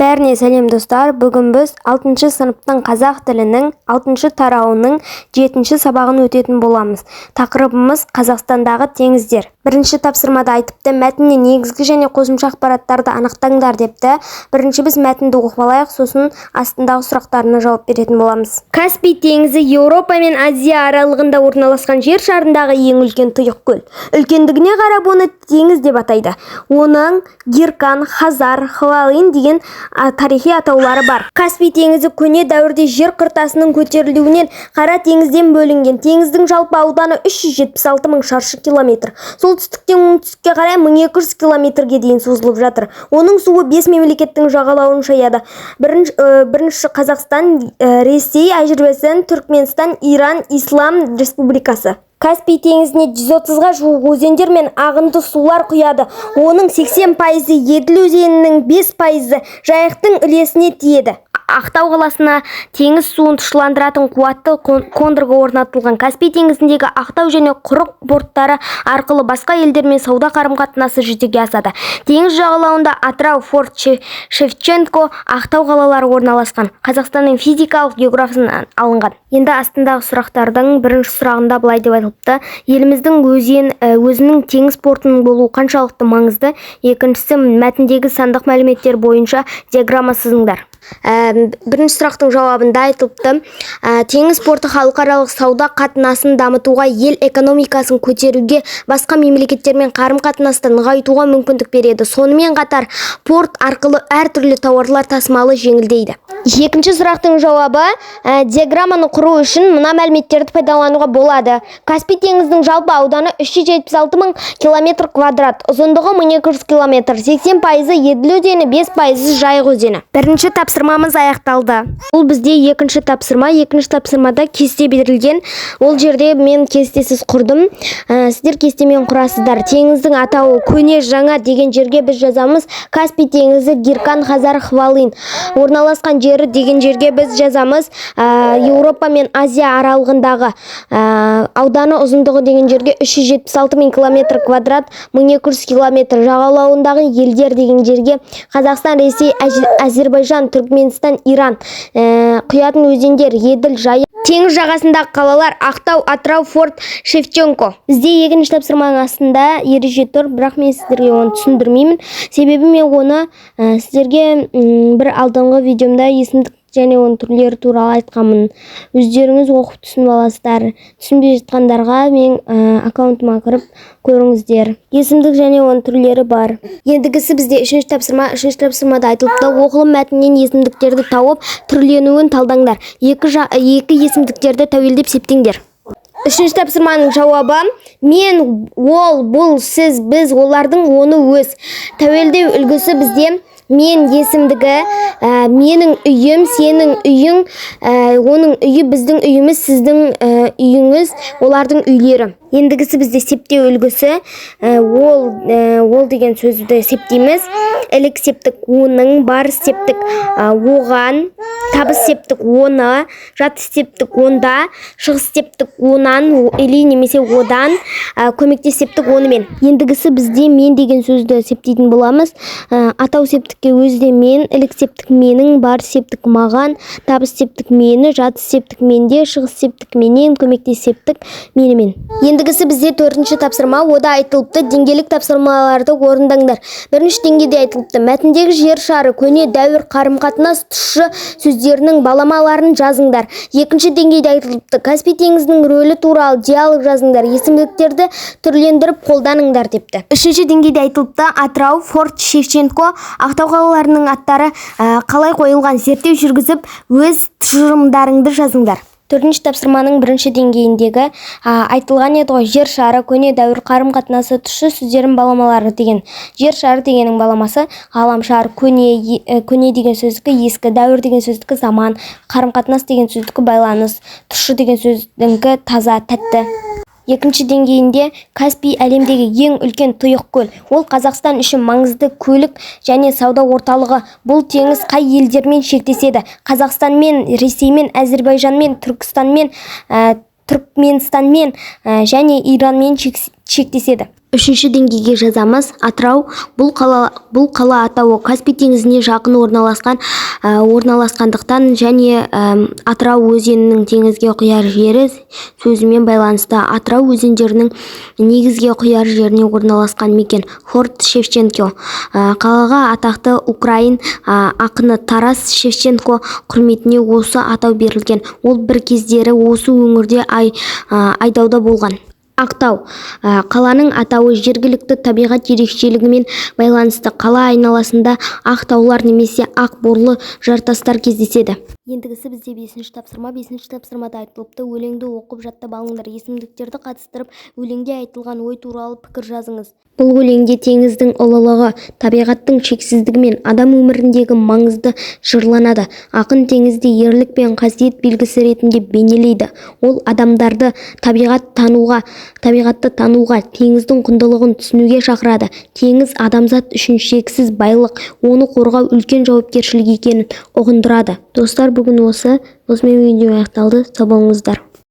Бәріне сәлем достар, бүгін біз 6 сыныптың қазақ тілінің 6 тарауының 7 сабағын өтетін боламыз. Тақырыбымыз Қазақстандағы теңіздер. Бірінші тапсырмада айтыпты, мәтінне негізгі және қосымша ақпараттарды анықтаңдар депті. Бірінші біз мәтінді оқып алайық, сосын астындағы сұрақтарына жауап беретін боламыз. Каспий теңізі Еуропа мен Азия аралығында орналасқан жер шарындағы ең үлкен тұйық көл. Үлкендігіне қарап оны теңіз деп атайды. Оның Гиркан, Хазар, Хвалын деген тарихи атаулары бар. Каспий теңізі көне дәуірде жер қыртасының көтерілуінен Қара теңізден бөлінген. Теңіздің жалпы ауданы 376 мың шаршы километр. Солтүстіктен оңтүстікке қарай 1200 километрге дейін созылып жатыр. Оның суы 5 мемлекеттің жағалауын шаяды. Бірінші Қазақстан, Ресей, Әзербайжан, Түркменстан, Иран, Ислам Республикасы. Каспий теңізіне 130-ға жуық өзендер мен ағынды сулар құяды. Оның 80% Еділ өзенінің 5% Жайықтың үлесіне тиеді. Ақтау қаласына теңіз суын тұщыландыратын қуатты қондырғы орнатылған. Каспий теңізіндегі Ақтау және Құрық порттары арқылы басқа елдермен сауда қарым-қатынасы жүзеге асады. Теңіз жағалауында Атырау, Форт Шевченко, Ақтау қалалары орналасқан. Қазақстанның физикалық географиясынан алынған. Енді астындағы сұрақтардың бірінші сұрағында былай деп айтылыпты: еліміздің өзінің теңіз портының болуы қаншалықты маңызды? Екіншісі, мәтіндегі сандық мәліметтер бойынша диаграмма сызыңдар. Бірінші сұрақтың жауабында айтылыпты: теңіз порты халықаралық сауда қатынасын дамытуға, ел экономикасын көтеруге, басқа мемлекеттермен қарым-қатынасты нығайтуға мүмкіндік береді. Сонымен қатар порт арқылы әртүрлі тауарлар тасымалы жеңілдейді. Екінші сұрақтың жауабы: диаграмманы құру үшін мына мәліметтерді пайдалануға болады. Каспий теңізінің жалпы ауданы 376 мың километр квадрат, ұзындығы 1200 километр, 80% Еділ өзені, 5% Жайық өзені. Бірінші тапсырмамыз аяқталды. Бұл бізде екінші тапсырма. Екінші тапсырмада кесте берілген. Ол жерде мен кестесіз құрдым. Сіздер кестемен құрасыздар. Теңіздің атауы көне, жаңа деген жерге біз жазамыз Каспий теңізі, Гиркан, Хазар, Хвалын. Орналасқан жері деген жерге біз жазамыз Еуропа мен Азия аралығындағы. Ауданы, ұзындығы деген жерге 376 мың километр квадрат, 1200 километр. Жағалауындағы елдер деген жерге Қазақстан, Ресей, Әзербайжан, Түркменстан, Иран. Құятын өзендер: Еділ, Жайық. Теңіз жағасындағы қалалар: Ақтау, Атырау, Форт Шевченко. Бізде екінші тапсырманың астында ереже тұр, бірақ мен сіздерге оны түсіндірмеймін. Себебі мен оны сіздерге бір алдыңғы видеомда есімдік және оның түрлері туралы айтқанмын. Өздеріңіз оқып түсініп аласыздар. Түсінбей жатқандарға мен аккаунтыма кіріп көріңіздер. Есімдік және оның түрлері бар. Ендігісі бізде үшінші тапсырма. Үшінші тапсырмада айтылыпты: оқылым мәтіннен есімдіктерді тауып, түрленуін талдаңдар. Екі есімдіктерді тәуелдеп септеңдер. Үшінші тапсырманың жауабы: мен, ол, бұл, сіз, біз, олардың, оны, өз. Тәуелдеу үлгісі бізде: мен есімдігі, менің үйім, сенің үйің, оның үйі, біздің үйіміз, сіздің үйіңіз, олардың үйлері. Ендігісі бізде септеу үлгісі: ол деген сөзді септейміз. Ілік септік оның, бар септік оған, табыс септік оны, жат септік онда, шығыс септік онан, или немесе одан, көмектес септік онымен. Ендігісі бізде мен деген сөзді септейтін боламыз. Атау септікке өзде мен, ілік септік менің, бар септік маған, табыс септік мені, жат септік менде, шығыс септік менен, көмектес септік менімен. Ендігісі бізде төртінші тапсырма. Ода айтылыпты: деңгейлік тапсырмаларды орындаңдар. Бірінші деңгейде айтылыпты: мәтіндегі жер шары, көне дәуір, қарым-қатынас, тұщы сөздерінің баламаларын жазыңдар. Екінші деңгейде айтылыпты: Каспий теңізінің рөлі туралы диалог жазыңдар. Есімдіктерді түрлендіріп қолданыңдар депті. Үшінші деңгейде айтылыпты: Атырау, Форт Шевченко, Ақтау қалаларының аттары қалай қойылған, зерттеу жүргізіп, өз тұжырымдарыңды жазыңдар. Төртінші тапсырманың бірінші деңгейіндегі айтылған еді ғой: жер шары, көне дәуір, қарым-қатынасы, тұщы сөздердің баламалары деген. Жер шары дегеннің баламасы ғаламшар, көне деген сөздікі ескі, дәуір деген сөздікі заман, қарым-қатынас деген сөздікі байланыс, тұщы деген сөздікі таза, тәтті. Екінші деңгейінде Каспий әлемдегі ең үлкен тұйық көл. Ол Қазақстан үшін маңызды көлік және сауда орталығы. Бұл теңіз қай елдермен шектеседі? Қазақстанмен, Ресеймен, Әзербайжанмен, Түркістанмен, Түркменстанмен және Иранмен шектеседі. Үшінші деңгейге жазамыз. Атырау. Бұл қала атауы Каспий теңізіне жақын орналасқандықтан және Атырау өзенінің теңізге құяр жері сөзімен байланысты. Атырау өзендерінің негізге құяр жеріне орналасқан мекен. Форт Шевченко. Қалаға атақты украин ақыны Тарас Шевченко құрметіне осы атау берілген. Ол бір кездері осы өңірде айдауда болған. Ақтау. Қаланың атауы жергілікті табиғат ерекшелігімен байланысты. Қала айналасында ақ таулар немесе ақ борлы жартастар кездеседі. Ендігісі бізде 5-ші тапсырма. 5-ші тапсырмада айтылыпты. Өлеңді оқып жаттап алыңдар. Есімдіктерді қатыстырып, өлеңде айтылған ой туралы пікір жазыңыз. Бұл өлеңде теңіздің ұлылығы, табиғаттың шексіздігі мен адам өміріндегі маңызды жырланады. Ақын теңізде ерлік пен қасиет белгісі ретінде бейнелейді. Ол адамдарды табиғатты тануға, теңіздің құндылығын түсінуге шақырады. Теңіз адамзат үшін шексіз байлық, оны қорғау үлкен жауапкершілік екенін ұғындырады. Достар, бүгін осымен видео аяқталды. Сау болыңыздар.